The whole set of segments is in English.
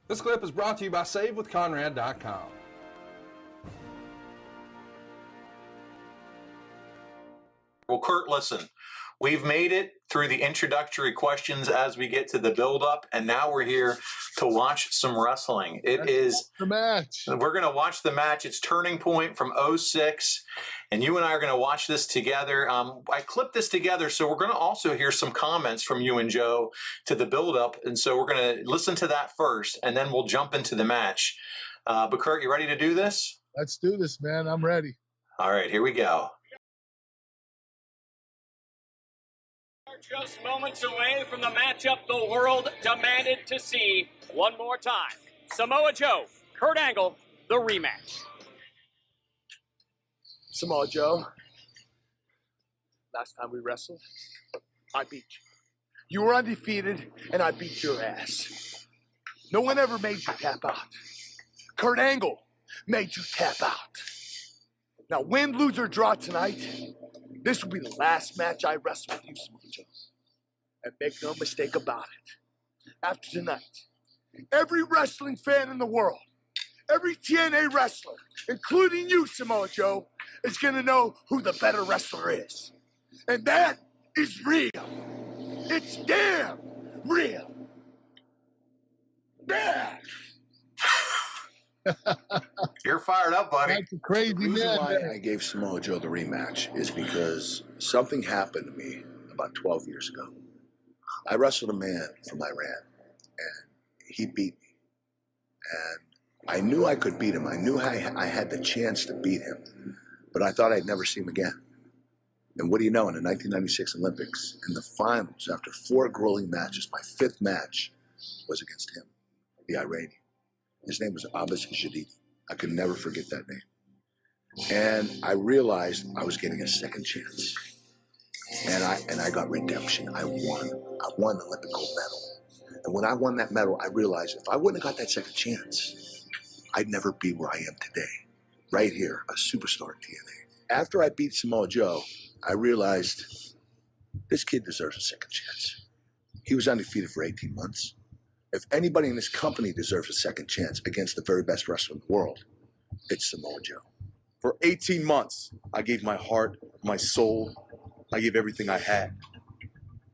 This clip is brought to you by SaveWithConrad.com. Well, Kurt, listen, we've made it through the introductory questions as we get to the build-up, and now we're here to watch some wrestling. It is the match. We're going to watch the match. It's Turning Point from '06, and you and I are going to watch this together. I clipped this together, so we're going to also hear some comments from you and Joe to the build-up, and so we're going to listen to that first, and then we'll jump into the match. But Kurt, you ready to do this? Let's do this, man. I'm ready. All right, here we go. Just moments away from the matchup the world demanded to see one more time. Samoa Joe, Kurt Angle, the rematch. Samoa Joe, last time we wrestled, I beat you. You were undefeated, and I beat your ass. No one ever made you tap out. Kurt Angle made you tap out. Now, win, lose, or draw tonight, this will be the last match I wrestle with you, Samoa Joe. And make no mistake about it. After tonight, every wrestling fan in the world, every TNA wrestler, including you, Samoa Joe, is going to know who the better wrestler is. And that is real. It's damn real. Yeah. You're fired up, buddy. That's a crazy The reason man. why I gave Samoa Joe the rematch is because something happened to me about 12 years ago. I wrestled a man from Iran, and he beat me. And I knew I could beat him. I knew I had the chance to beat him, but I thought I'd never see him again. And what do you know, in the 1996 Olympics, in the finals, after 4 grueling matches, my 5th match was against him, the Iranian. His name was Abbas Jadidi. I could never forget that name. And I realized I was getting a second chance. And I got redemption. I won. I won the Olympic gold medal. And when I won that medal, I realized if I wouldn't have got that second chance, I'd never be where I am today. Right here, a superstar in TNA. After I beat Samoa Joe, I realized this kid deserves a second chance. He was undefeated for 18 months. If anybody in this company deserves a second chance against the very best wrestler in the world, it's Samoa Joe. For 18 months, I gave my heart, my soul, I gave everything I had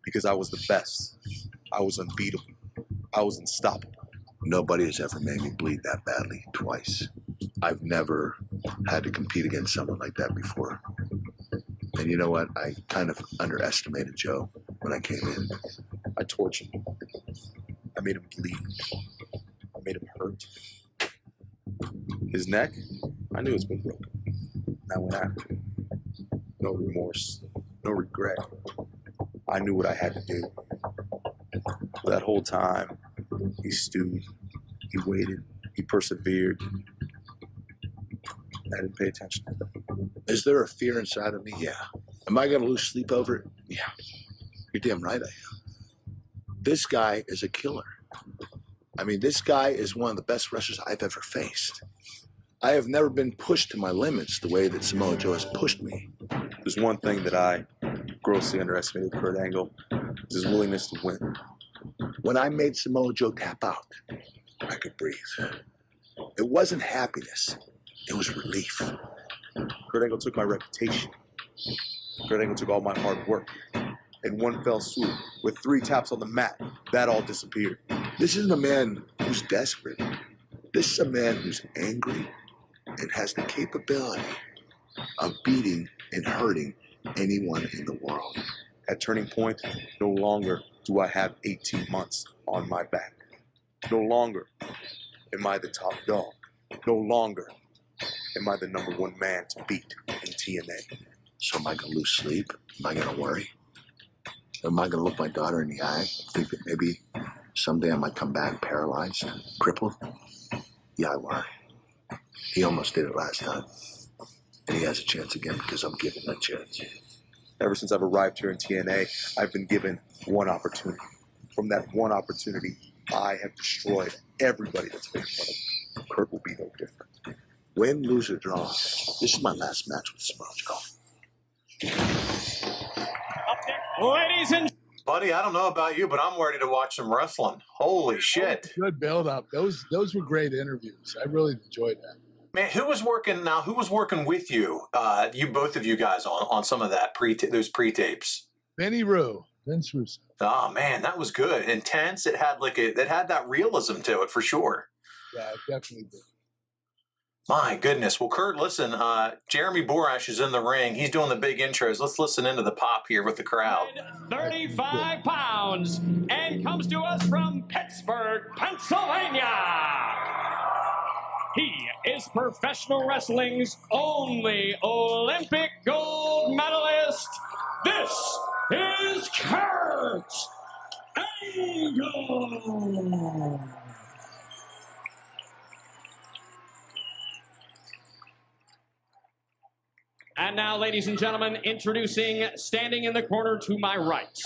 because I was the best. I was unbeatable. I was unstoppable. Nobody has ever made me bleed that badly twice. I've never had to compete against someone like that before. And you know what? I kind of underestimated Joe when I came in. I tortured him. I made him bleed. I made him hurt. His neck, I knew it's been broken. I went after him. No remorse, no regret. I knew what I had to do. That whole time, he stewed, he waited, he persevered. I didn't pay attention. Is there a fear inside of me? Yeah. Am I going to lose sleep over it? Yeah. You're damn right I am. This guy is a killer. I mean, this guy is one of the best wrestlers I've ever faced. I have never been pushed to my limits the way that Samoa Joe has pushed me. There's one thing that I grossly underestimated with Kurt Angle, is his willingness to win. When I made Samoa Joe tap out, I could breathe. It wasn't happiness. It was relief. Kurt Angle took my reputation. Kurt Angle took all my hard work. In one fell swoop, with 3 taps on the mat, that all disappeared. This isn't a man who's desperate. This is a man who's angry and has the capability of beating and hurting anyone in the world. At Turning Point, no longer do I have 18 months on my back. No longer am I the top dog. No longer am I the #1 man to beat in TNA. So am I going to lose sleep? Am I going to worry? Am I going to look my daughter in the eye and think that maybe someday I might come back paralyzed, crippled? Yeah, I worry. He almost did it last time. And he has a chance again because I'm giving that chance. Ever since I've arrived here in TNA, I've been given one opportunity. From that one opportunity, I have destroyed everybody that's been in front of me. Kurt will be no different. Win, lose, or draw, this is my last match with Samoa Joe. Up there, ladies and Buddy, I don't know about you, but I'm ready to watch some wrestling. Holy shit. Good build up. Those were great interviews. I really enjoyed that. Man, who was working with you? Both of you guys on some of that those pre-tapes. Vince Russo. Oh man, that was good. Intense. It had that realism to it for sure. Yeah, it definitely did. My goodness. Well, Kurt, listen, Jeremy Borash is in the ring. He's doing the big intros. Let's listen into the pop here with the crowd. 35 pounds and comes to us from Pittsburgh, Pennsylvania. He is professional wrestling's only Olympic gold medalist. This is Kurt Angle. And now, ladies and gentlemen, introducing, standing in the corner to my right.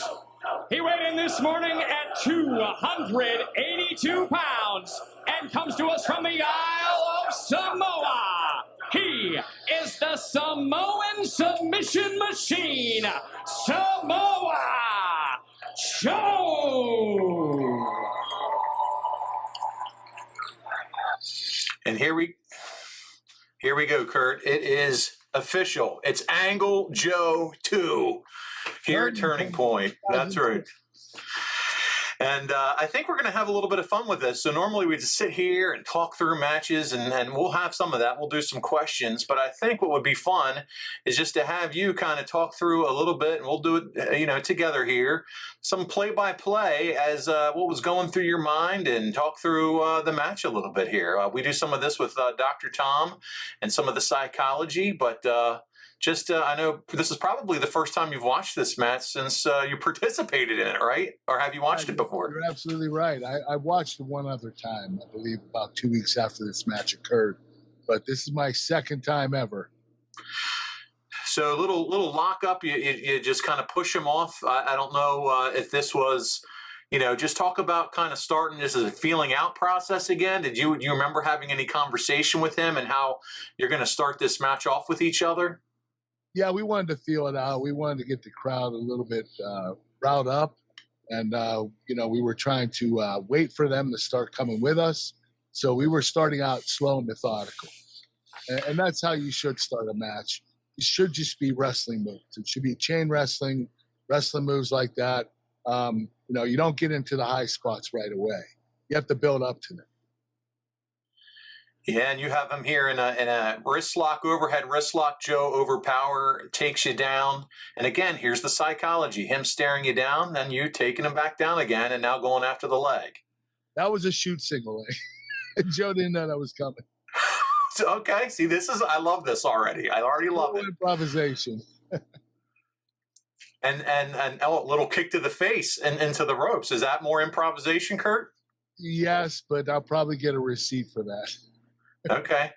He weighed in this morning at 282 pounds and comes to us from the Isle of Samoa. He is the Samoan submission machine, Samoa Joe. And here we go, Kurt. It is official. It's Angle Joe 2 here at Turning Point. That's right. And I think we're going to have a little bit of fun with this. So normally we just sit here and talk through matches, and we'll have some of that. We'll do some questions. But I think what would be fun is just to have you kind of talk through a little bit, and we'll do it, together here. Some play-by-play as what was going through your mind, and talk through the match a little bit here. We do some of this with Dr. Tom and some of the psychology, but I know this is probably the first time you've watched this match since you participated in it, right? Or have you watched it before? You're absolutely right. I watched it one other time, I believe, about 2 weeks after this match occurred. But this is my second time ever. So little lockup, you just kind of push him off. I don't know if this was, just talk about kind of starting this as a feeling out process again. Do you remember having any conversation with him and how you're going to start this match off with each other? Yeah, we wanted to feel it out. We wanted to get the crowd a little bit riled up. And, we were trying to wait for them to start coming with us. So we were starting out slow and methodical. And that's how you should start a match. It should just be wrestling moves. It should be chain wrestling moves like that. You don't get into the high spots right away. You have to build up to them. Yeah, and you have him here in a wrist lock, overhead wrist lock. Joe overpower, takes you down. And again, here's the psychology. Him staring you down, then you taking him back down again, and now going after the leg. That was a shoot signal. Joe didn't know that was coming. Okay, see, I love this already. I already love it. Improvisation. and a little kick to the face and into the ropes. Is that more improvisation, Kurt? Yes, but I'll probably get a receipt for that. Okay.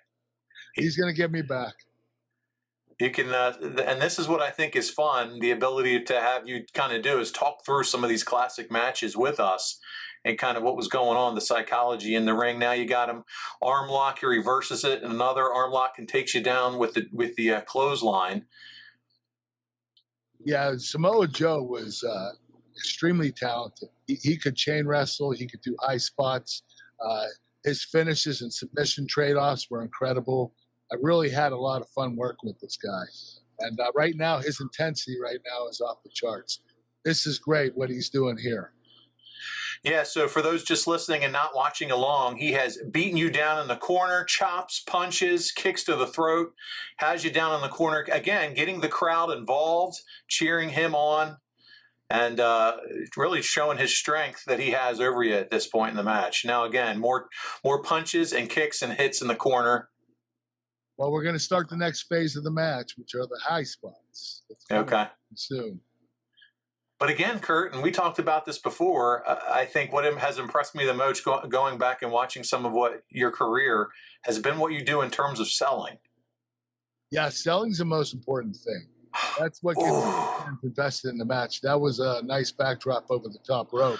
He's going to get me back. You can, and this is what I think is fun, the ability to have you kind of do is talk through some of these classic matches with us and kind of what was going on, the psychology in the ring. Now you got him arm lock, he reverses it, and another arm lock and takes you down with the clothesline. Yeah, Samoa Joe was extremely talented. He could chain wrestle. He could do high spots. His finishes and submission trade-offs were incredible. I really had a lot of fun working with this guy. And right now, his intensity right now is off the charts. This is great what he's doing here. Yeah, so for those just listening and not watching along, he has beaten you down in the corner, chops, punches, kicks to the throat, has you down in the corner. Again, getting the crowd involved, cheering him on, and really showing his strength that he has over you at this point in the match. Now, again, more punches and kicks and hits in the corner. Well, we're going to start the next phase of the match, which are the high spots. Okay. Soon. But again, Kurt, and we talked about this before, I think what has impressed me the most going back and watching some of what your career has been what you do in terms of selling. Yeah, selling's the most important thing. That's what gets fans invested in the match. That was a nice backdrop over the top rope.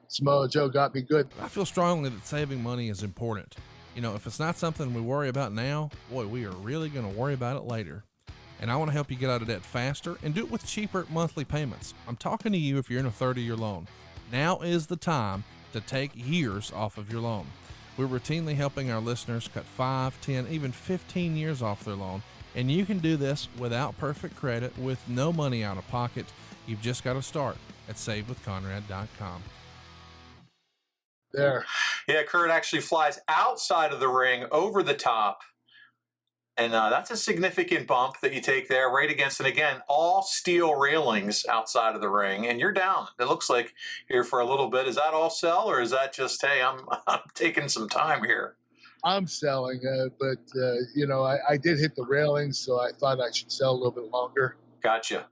Samoa Joe got me good. I feel strongly that saving money is important. If it's not something we worry about now, boy, we are really going to worry about it later. and I want to help you get out of debt faster and do it with cheaper monthly payments. I'm talking to you if you're in a 30-year loan. Now is the time to take years off of your loan. We're routinely helping our listeners cut 5, 10, even 15 years off their loan, and you can do this without perfect credit with no money out of pocket. You've just got to start at savewithconrad.com. There. Yeah, Kurt actually flies outside of the ring, over the top. And that's a significant bump that you take there right against, and again, all steel railings outside of the ring, and you're down. It looks like here for a little bit. Is that all sell, or is that just, hey, I'm taking some time here? I'm selling, but you know, I did hit the railings, so I thought I should sell a little bit longer. Gotcha.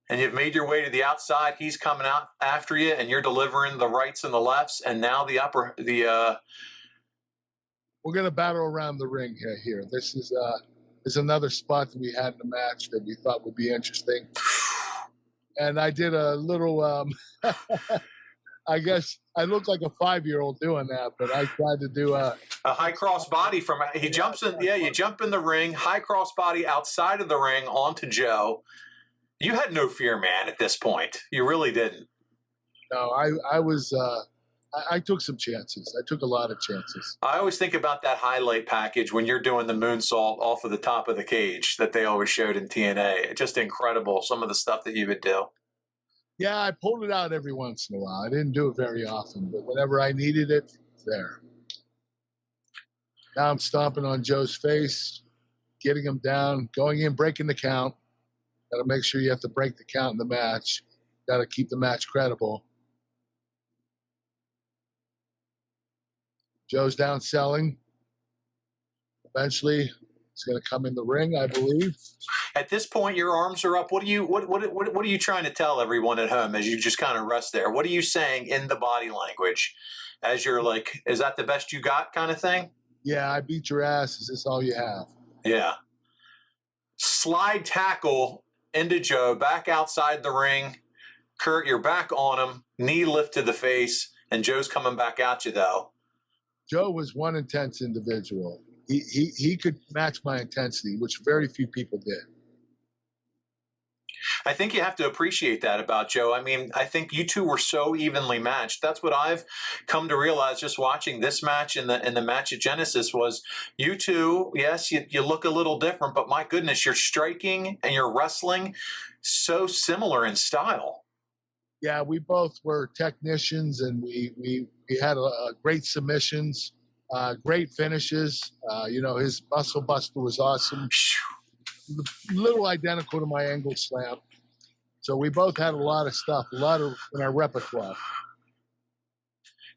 And you've made your way to the outside. He's coming out after you, and you're delivering the rights and the lefts, and now we're going to battle around the ring here. This is another spot that we had in the match that we thought would be interesting. And I did a little, I guess I look like a 5-year-old doing that, but I tried to do a high cross body from, he jumps in. Yeah, you jump in the ring, high cross body outside of the ring onto Joe. You had no fear, man, at this point. You really didn't. No, I took some chances. I took a lot of chances. I always think about that highlight package when you're doing the moonsault off of the top of the cage that they always showed in TNA. Just incredible, some of the stuff that you would do. Yeah, I pulled it out every once in a while. I didn't do it very often, but whenever I needed it, it's there. Now I'm stomping on Joe's face, getting him down, going in, breaking the count. Got to make sure you have to break the count in the match. Got to keep the match credible. Joe's down selling. Eventually, he's going to come in the ring, I believe. At this point, your arms are up. What are you trying to tell everyone at home as you just kind of rest there? What are you saying in the body language as you're like, is that the best you got kind of thing? Yeah, I beat your ass. Is this all you have? Yeah. Slide tackle into Joe, back outside the ring. Kurt, you're back on him. Knee lift to the face, and Joe's coming back at you, though. Joe was one intense individual. He could match my intensity, which very few people did. I think you have to appreciate that about Joe. I mean, I think you two were so evenly matched. That's what I've come to realize just watching this match and the match at Genesis was you two, yes, you look a little different, but my goodness, you're striking and you're wrestling so similar in style. Yeah, we both were technicians, and we had great submissions, great finishes. You know, his muscle buster was awesome. A little identical to my angle slam. So we both had a lot of stuff, a lot of in our repertoire.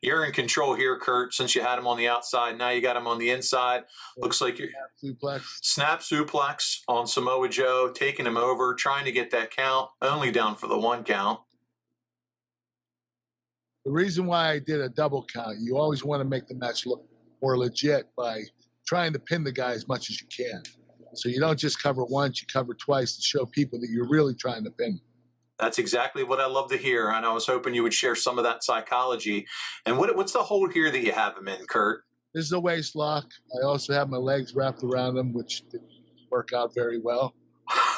You're in control here, Kurt, since you had him on the outside. Now you got him on the inside. Looks like you're snap suplex on Samoa Joe, taking him over, trying to get that count, only down for the 1 count. The reason why I did a double count, you always want to make the match look more legit by trying to pin the guy as much as you can. So you don't just cover once, you cover twice to show people that you're really trying to pin. That's exactly what I love to hear, and I was hoping you would share some of that psychology. And what's the hold here that you have him in, Kurt? This is a waist lock. I also have my legs wrapped around him, which didn't work out very well.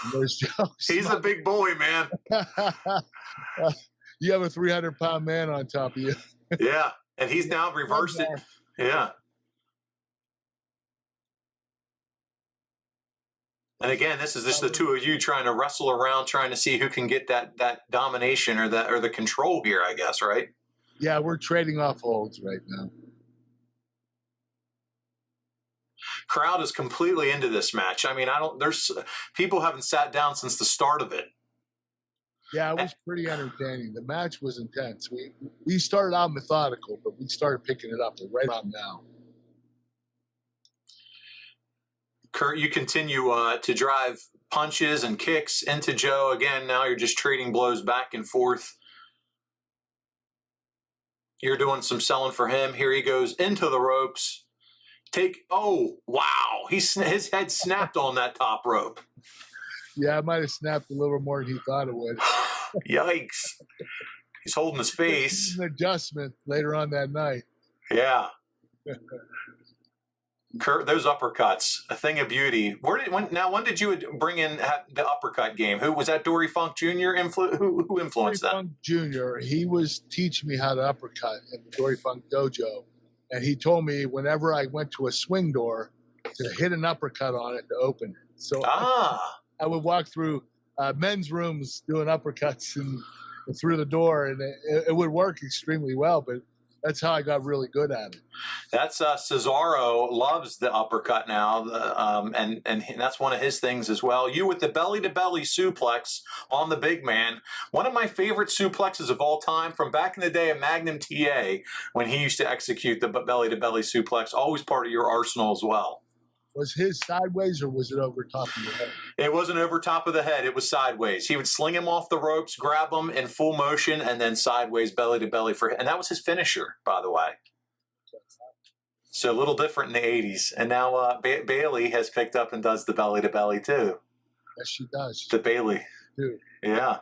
And there's Joe. He's a big boy, man. You have a 300-pound man on top of you. Yeah, and he's now reversed it. Yeah. And again, this is just the two of you trying to wrestle around, trying to see who can get that domination or the control here, I guess, right? Yeah, we're trading off holds right now. Crowd is completely into this match. I mean, there's people haven't sat down since the start of it. Yeah, it was pretty entertaining. The match was intense. We started out methodical, but we started picking it up right on now. Kurt, you continue to drive punches and kicks into Joe. Again, now you're just trading blows back and forth. You're doing some selling for him. Here he goes into the ropes. Oh, wow. His head snapped on that top rope. Yeah, it might have snapped a little more than he thought it would. Yikes. He's holding his face. An adjustment later on that night. Yeah. Kurt, those uppercuts, a thing of beauty. When did you bring in the uppercut game? Who was that? Dory Funk Jr. Who influenced that? Dory Funk Jr. He was teaching me how to uppercut in the Dory Funk dojo, and he told me whenever I went to a swing door to hit an uppercut on it to open it. So I would walk through men's rooms doing uppercuts and through the door, and it would work extremely well. But that's how I got really good at it. That's Cesaro loves the uppercut now, and that's one of his things as well. You with the belly-to-belly suplex on the big man. One of my favorite suplexes of all time from back in the day of Magnum TA when he used to execute the belly-to-belly suplex, always part of your arsenal as well. Was his sideways or was it over top of the head? It wasn't over top of the head. It was sideways. He would sling him off the ropes, grab him in full motion, and then sideways belly to belly and that was his finisher, by the way. So a little different in the 80s. And now Bailey has picked up and does the belly to belly too. Yes, she does. The Bailey. Dude. Yeah.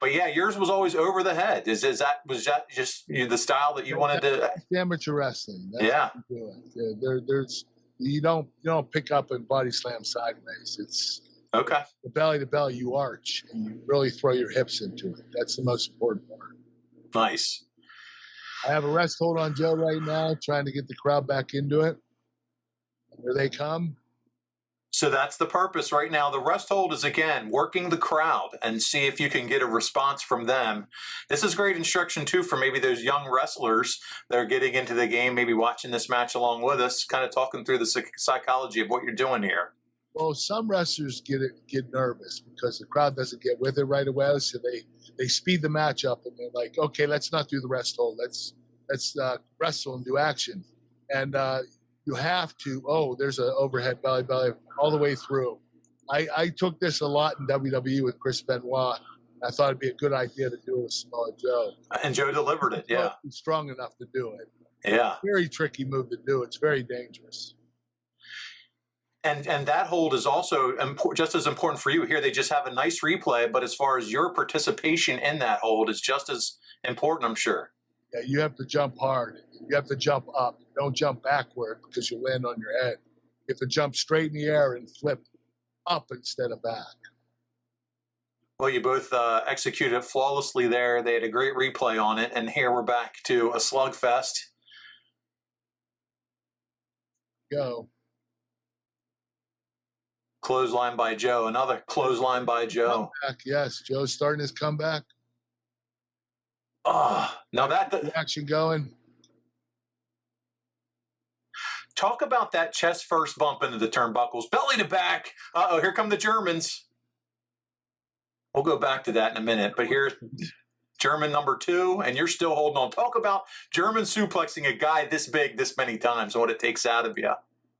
But yeah, yours was always over the head. Was that just the style that you wanted to? That's amateur wrestling. That's yeah. There's you don't pick up and body slam sideways. It's okay. The belly to belly, you arch and you really throw your hips into it. That's the most important part. Nice. I have a rest hold on Joe right now, trying to get the crowd back into it. Here they come. So that's the purpose right now. The rest hold is, again, working the crowd and see if you can get a response from them. This is great instruction, too, for maybe those young wrestlers that are getting into the game, maybe watching this match along with us, kind of talking through the psychology of what you're doing here. Well, some wrestlers get nervous because the crowd doesn't get with it right away, so they speed the match up and they're like, okay, let's not do the rest hold. Let's wrestle and do action. And you have to, there's an overhead belly all the way through. I took this a lot in WWE with Chris Benoit. I thought it'd be a good idea to do it with Samoa Joe. And Joe delivered it, yeah. He's strong enough to do it. Yeah. Very tricky move to do. It's very dangerous. And that hold is also just as important for you. Here they just have a nice replay, but as far as your participation in that hold is just as important, I'm sure. Yeah, you have to jump hard. You have to jump up. Don't jump backward because you'll land on your head. You have to jump straight in the air and flip up instead of back. Well, you both executed flawlessly there. They had a great replay on it. And here we're back to a slugfest. Go. Clothesline by Joe. Another clothesline by Joe. Comeback, yes, Joe's starting his comeback. Now that the action going. Talk about that chest first bump into the turnbuckles, belly to back. Here come the Germans. We'll go back to that in a minute, but here's German number 2, and you're still holding on. Talk about German suplexing a guy this big this many times and what it takes out of you.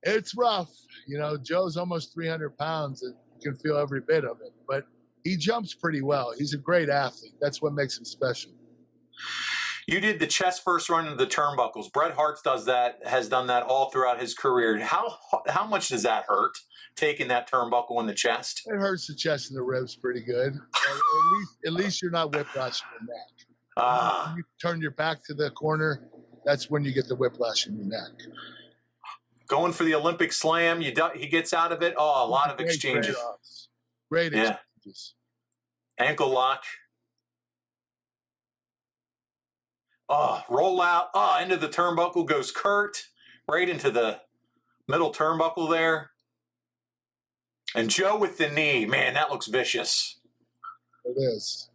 It's rough. You know, Joe's almost 300 pounds, and you can feel every bit of it, but he jumps pretty well. He's a great athlete. That's what makes him special. You did the chest first run into the turnbuckles. Bret Hart has done that all throughout his career. How much does that hurt, taking that turnbuckle in the chest? It hurts the chest and the ribs pretty good. At least you're not whiplashing your neck. When you turn your back to the corner, that's when you get the whiplash in your neck. Going for the Olympic slam, he gets out of it. A lot of exchanges. Great exchanges. Ankle lock. Roll out. Into the turnbuckle goes Kurt. Right into the middle turnbuckle there. And Joe with the knee. Man, that looks vicious. It is.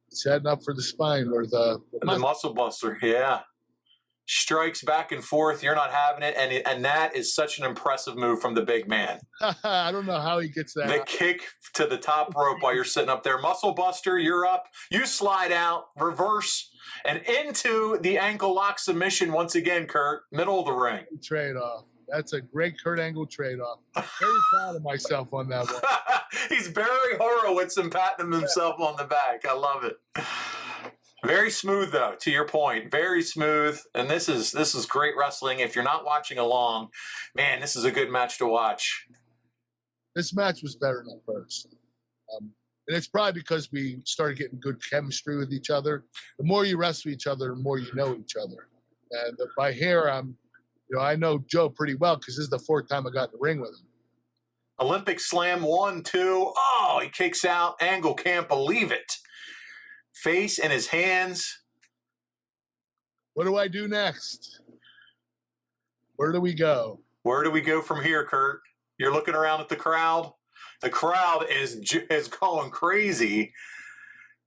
It's heading up for the spine or the muscle buster. Yeah. Strikes back and forth. You're not having it. And that is such an impressive move from the big man. I don't know how he gets that. The kick to the top rope while you're sitting up there. Muscle buster, you're up. You slide out, reverse, and into the ankle lock submission once again, Kurt. Middle of the ring. Trade-off. That's a great Kurt Angle trade-off. Very proud of myself on that one. He's Barry Horowitz and patting himself on the back. I love it. Very smooth, though, to your point. Very smooth. And this is great wrestling. If you're not watching along, man, this is a good match to watch. This match was better than the first. And it's probably because we started getting good chemistry with each other. The more you wrestle each other, the more you know each other. And by here, I'm I know Joe pretty well because this is the 4th time I got in the ring with him. Olympic slam 1, 2. Oh, he kicks out. Angle can't believe it. Face in his hands. What do I do next? Where do we go? Where do we go from here, Kurt? You're looking around at the crowd. The crowd is going crazy.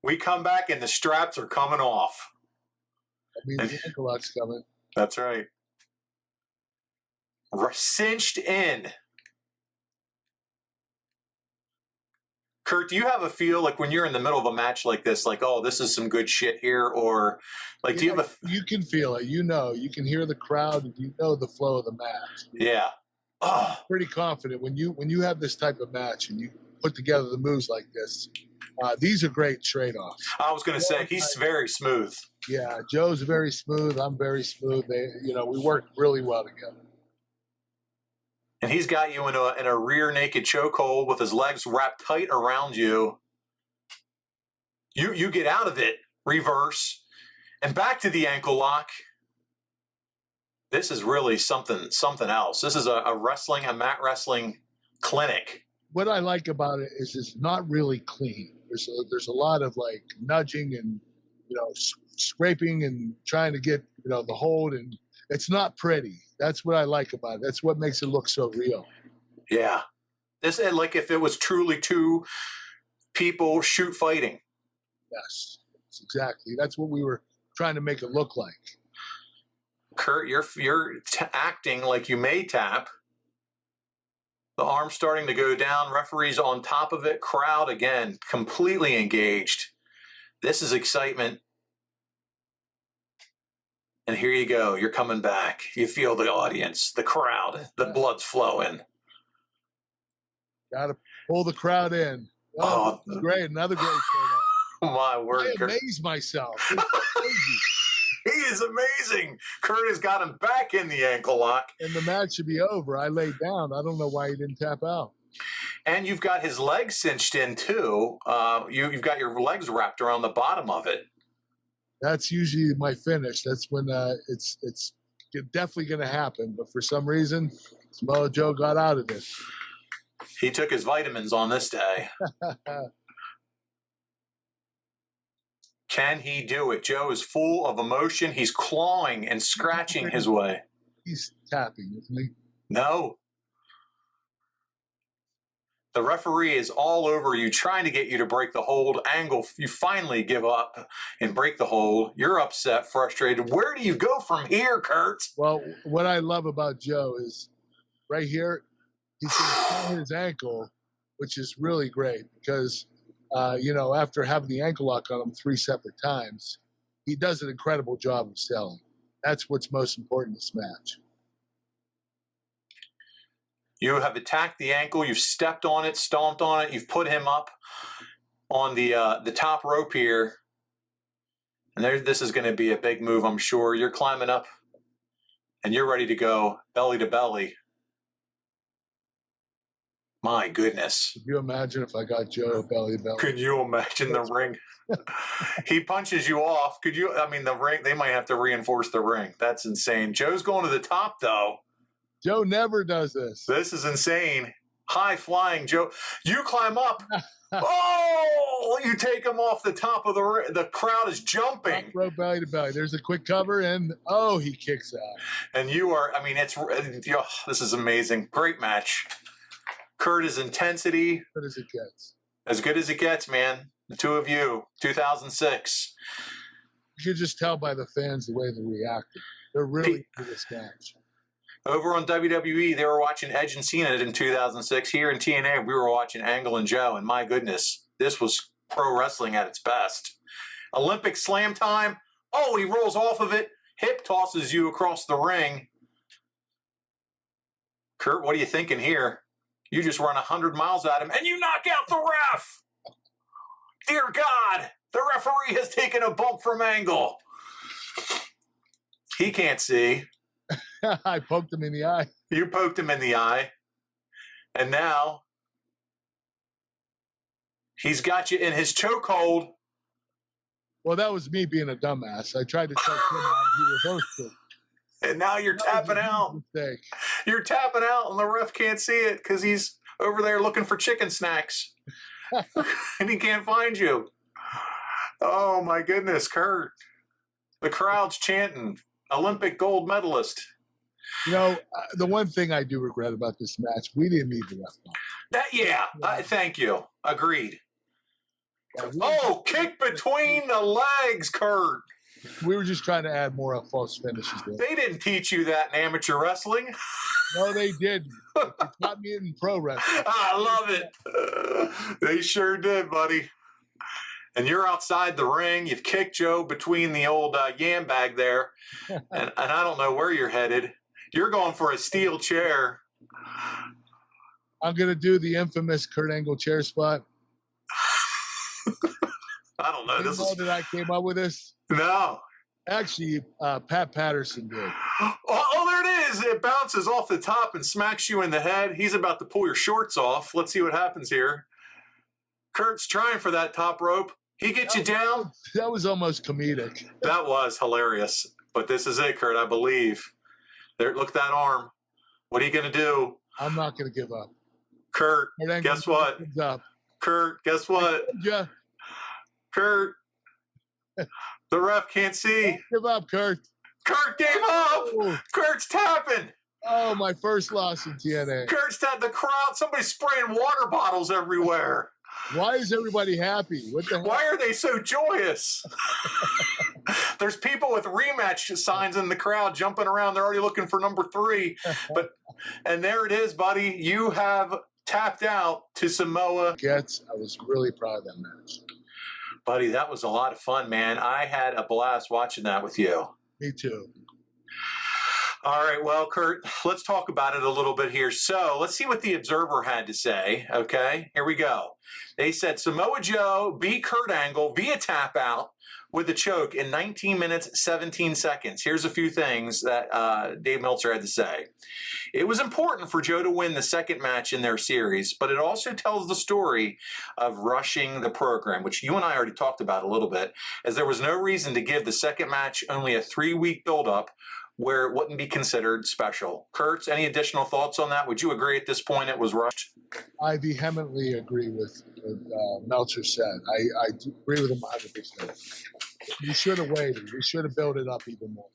We come back and the straps are coming off. That means the ankle lock's coming. That's right. Cinched in. Kurt, do you have a feel like when you're in the middle of a match like this, like, oh, this is some good shit here? Or like, do you have you can feel it. You can hear the crowd and you know the flow of the match. Yeah. Oh. Pretty confident when you have this type of match and you put together the moves like this. These are great trade-offs. I was going to say, he's very smooth. Yeah, Joe's very smooth. I'm very smooth. We work really well together. And he's got you in a rear naked chokehold with his legs wrapped tight around you. You get out of it, reverse, and back to the ankle lock. This is really something else. This is a mat wrestling clinic. What I like about it is it's not really clean. There's a lot of like nudging and scraping and trying to get the hold, and it's not pretty. That's what I like about it. That's what makes it look so real. Yeah. This, like, if it was truly 2 people fighting. Yes, exactly. That's what we were trying to make it look like. Kurt, you're acting like you may tap. The arm's starting to go down. Referee's on top of it. Crowd, again, completely engaged. This is excitement. And here you go. You're coming back. You feel the audience, the crowd, the blood's flowing. Got to pull the crowd in. Oh, great. Another great show. My word. I amaze myself. It's crazy. He is amazing. Kurt has got him back in the ankle lock. And the match should be over. I laid down. I don't know why he didn't tap out. And you've got his legs cinched in, too. You've got your legs wrapped around the bottom of it. That's usually my finish. That's when it's definitely going to happen. But for some reason, Samoa Joe got out of it. He took his vitamins on this day. Can he do it? Joe is full of emotion. He's clawing and scratching his way. He's tapping, isn't he? No. The referee is all over you, trying to get you to break the hold. Angle, you finally give up and break the hold. You're upset, frustrated. Where do you go from here, Kurt? Well, what I love about Joe is right here, he's going to pull his ankle, which is really great because, after having the ankle lock on him 3 separate times, he does an incredible job of selling. That's what's most important in this match. You have attacked the ankle. You've stepped on it, stomped on it. You've put him up on the top rope here. And this is going to be a big move, I'm sure. You're climbing up, and you're ready to go belly to belly. My goodness. Could you imagine if I got Joe belly to belly? Could you imagine the ring? He punches you off. The ring, they might have to reinforce the ring. That's insane. Joe's going to the top, though. Joe never does this. This is insane. High flying Joe. You climb up. Oh, you take him off the top of the ring. The crowd is jumping. Top rope belly to belly. There's a quick cover, and he kicks out. And you are, this is amazing. Great match. Kurt is intensity. Good as it gets. As good as it gets, man. The two of you, 2006. You could just tell by the fans the way they reacted. They're really into this match. Over on WWE, they were watching Edge and Cena in 2006. Here in TNA, we were watching Angle and Joe. And my goodness, this was pro wrestling at its best. Olympic slam time. Oh, he rolls off of it. Hip tosses you across the ring. Kurt, what are you thinking here? You just run 100 miles at him, and you knock out the ref. Dear God, the referee has taken a bump from Angle. He can't see. I poked him in the eye. You poked him in the eye. And now he's got you in his chokehold. Well, that was me being a dumbass. I tried to choke him out. He reversed it. And now you're tapping out. You're tapping out, and the ref can't see it because he's over there looking for chicken snacks. And he can't find you. Oh, my goodness, Kurt. The crowd's chanting, Olympic gold medalist. You know, the one thing I do regret about this match, we didn't need the ref. Thank you. Agreed. Oh, kick between the legs, Kurt. We were just trying to add more false finishes there. They didn't teach you that in amateur wrestling. No, they didn't. They taught me in pro wrestling. I love it. They sure did, buddy. And you're outside the ring. You've kicked Joe between the old yam bag there. And I don't know where you're headed. You're going for a steel chair. I'm going to do the infamous Kurt Angle chair spot. I don't know. You know that I came up with this? No. Actually, Pat Patterson did. Oh, there it is. It bounces off the top and smacks you in the head. He's about to pull your shorts off. Let's see what happens here. Kurt's trying for that top rope. He gets you down. That was almost comedic. That was hilarious. But this is it, Kurt, I believe. There, look at that arm. What are you going to do? I'm not going to give up. Kurt, guess what? Kurt, guess what? Yeah. Kurt, the ref can't see. Give up, Kurt. Kurt gave up. Oh. Kurt's tapping. Oh, my first loss in TNA. Kurt's tapping. The crowd, somebody's spraying water bottles everywhere. Why is everybody happy? What the hell? Why are they so joyous? There's people with rematch signs in the crowd jumping around. They're already looking for number 3. And there it is, buddy. You have tapped out to Samoa. I was really proud of that match. Buddy, that was a lot of fun, man. I had a blast watching that with you. Me too. All right, well, Kurt, let's talk about it a little bit here. So let's see what the Observer had to say, okay? Here we go. They said Samoa Joe beat Kurt Angle via tap out with a choke in 19 minutes, 17 seconds. Here's a few things that Dave Meltzer had to say. It was important for Joe to win the second match in their series, but it also tells the story of rushing the program, which you and I already talked about a little bit, as there was no reason to give the second match only a 3-week buildup where it wouldn't be considered special. Kurtz, any additional thoughts on that? Would you agree at this point it was rushed? I vehemently agree with what Meltzer said. I do agree with him 100%. We should have waited. We should have built it up even more.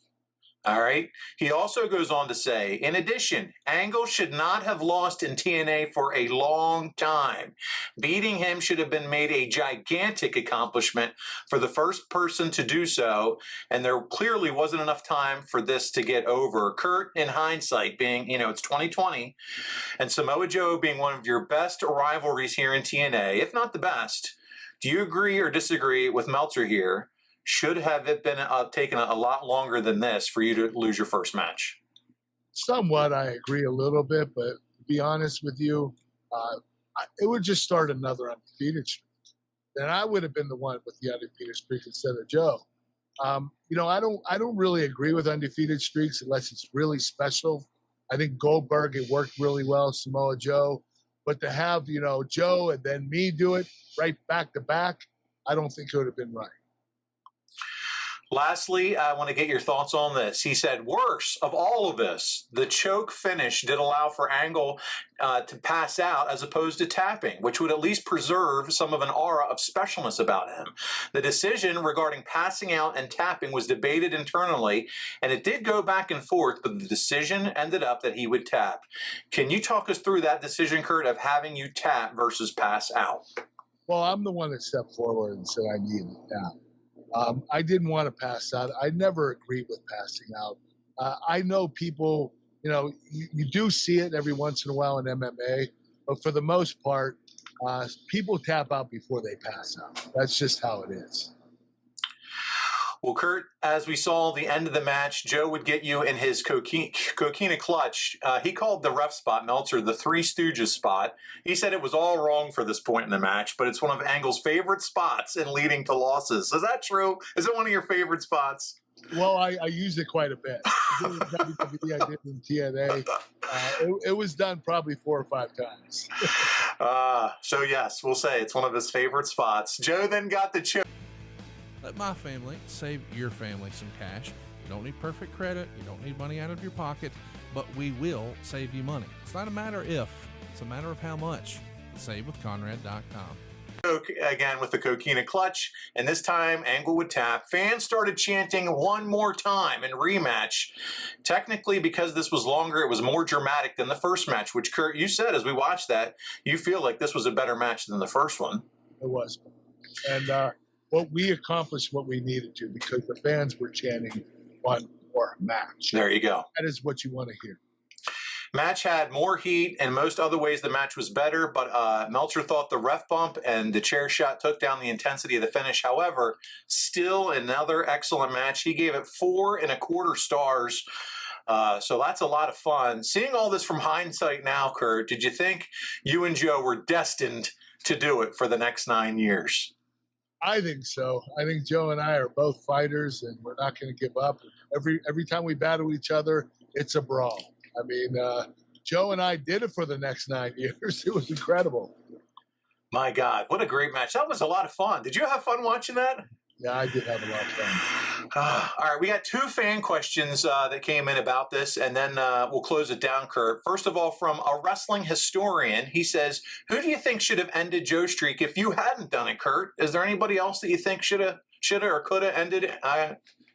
All right. He also goes on to say, in addition, Angle should not have lost in TNA for a long time. Beating him should have been made a gigantic accomplishment for the first person to do so, and there clearly wasn't enough time for this to get over. Kurt, in hindsight, being, it's 2020, and Samoa Joe being one of your best rivalries here in TNA, if not the best, do you agree or disagree with Meltzer here? Should have it been taken a lot longer than this for you to lose your first match? Somewhat, I agree a little bit, but to be honest with you, it would just start another undefeated streak. Then I would have been the one with the undefeated streak instead of Joe. I don't really agree with undefeated streaks unless it's really special. I think Goldberg, it worked really well, Samoa Joe. But to have, Joe and then me do it right back to back, I don't think it would have been right. Lastly, I want to get your thoughts on this. He said, worse of all of this, the choke finish did allow for Angle to pass out as opposed to tapping, which would at least preserve some of an aura of specialness about him. The decision regarding passing out and tapping was debated internally, and it did go back and forth, but the decision ended up that he would tap. Can you talk us through that decision, Kurt, of having you tap versus pass out? Well, I'm the one that stepped forward and said I needed to tap. I didn't want to pass out. I never agreed with passing out. I know people, you do see it every once in a while in MMA, but for the most part, people tap out before they pass out. That's just how it is. Well, Kurt, as we saw the end of the match, Joe would get you in his coquina clutch. He called the ref spot, Meltzer, the Three Stooges spot. He said it was all wrong for this point in the match, but it's one of Angle's favorite spots in leading to losses. Is that true? Is it one of your favorite spots? Well, I used it quite a bit. I did it in WWE, I did it in TNA. It was done probably 4 or 5 times. So, yes, we'll say it's one of his favorite spots. Joe then got the choke. Let my family save your family some cash. You don't need perfect credit. You don't need money out of your pocket, but we will save you money. It's not a matter if, it's a matter of how much. SaveWithConrad.com. Again with the Coquina clutch, and this time Angle would tap. Fans started chanting one more time in rematch. Technically, because this was longer, it was more dramatic than the first match, which, Kurt, you said as we watched that, you feel like this was a better match than the first one. It was. And what we accomplished what we needed to, because the fans were chanting one more match. There you go. That is what you want to hear. Match had more heat. In most other ways, the match was better, but Meltzer thought the ref bump and the chair shot took down the intensity of the finish. However, still another excellent match. He gave it 4.25 stars. So that's a lot of fun. Seeing all this from hindsight now, Kurt, did you think you and Joe were destined to do it for the next 9 years? I think so. I think Joe and I are both fighters, and we're not going to give up. Every time we battle each other, it's a brawl. I mean, Joe and I did it for the next 9 years. It was incredible. My God, what a great match. That was a lot of fun. Did you have fun watching that? Yeah, I did have a lot of fun. All right, we got 2 fan questions that came in about this, and then we'll close it down, Kurt. First of all, from a wrestling historian, he says, who do you think should have ended Joe's streak if you hadn't done it, Kurt? Is there anybody else that you think should have or could have ended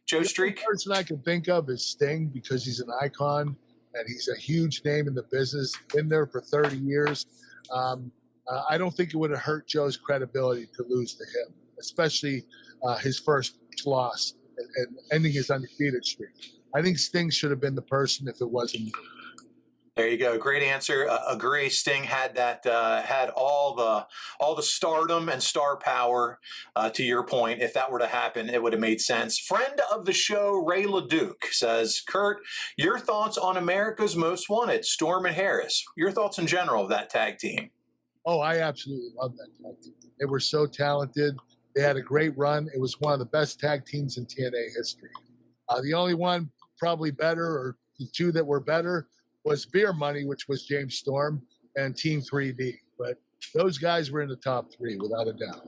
Joe's streak? The person I can think of is Sting, because he's an icon. And he's a huge name in the business, been there for 30 years. I don't think it would have hurt Joe's credibility to lose to him, especially his first loss and ending his undefeated streak. I think Sting should have been the person if it wasn't. There you go. Great answer. Agree. Sting had that. Had all the stardom and star power. To your point, if that were to happen, it would have made sense. Friend of the show, Ray LeDuc, says, Kurt, your thoughts on America's Most Wanted, Storm and Harris. Your thoughts in general of that tag team? Oh, I absolutely love that tag team. They were so talented. They had a great run. It was one of the best tag teams in TNA history. The only one probably better, or the two that were better, was Beer Money, which was James Storm, and Team 3D. But those guys were in the top 3, without a doubt.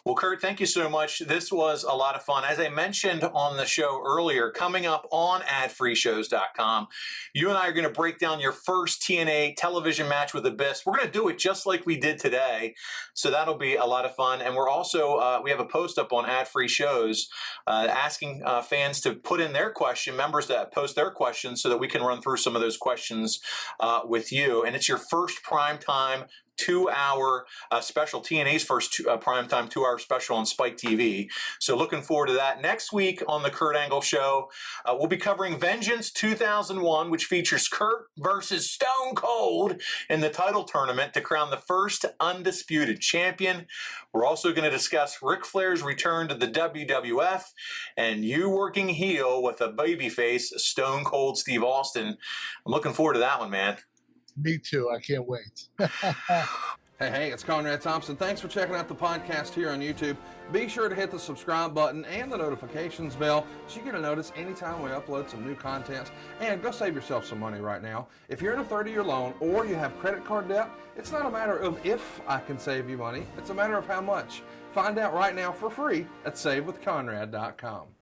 Well, Kurt, thank you so much. This was a lot of fun. As I mentioned on the show earlier, coming up on adfreeshows.com, you and I are going to break down your first TNA television match with Abyss. We're going to do it just like we did today, so that'll be a lot of fun. And we're also, we have a post up on Ad Free Shows asking fans to put in their question, members that post their questions, so that we can run through some of those questions with you. And it's your first primetime 2-hour special, TNA's first primetime 2-hour special on Spike TV. So looking forward to that. Next week on the Kurt Angle Show, we'll be covering Vengeance 2001, which features Kurt versus Stone Cold in the title tournament to crown the first undisputed champion. We're also going to discuss Ric Flair's return to the WWF and you working heel with a babyface, Stone Cold Steve Austin. I'm looking forward to that one, man. Me too. I can't wait. Hey, it's Conrad Thompson. Thanks for checking out the podcast here on YouTube. Be sure to hit the subscribe button and the notifications bell so you get a notice anytime we upload some new content. And go save yourself some money right now. If you're in a 30-year loan or you have credit card debt, it's not a matter of if I can save you money. It's a matter of how much. Find out right now for free at SaveWithConrad.com.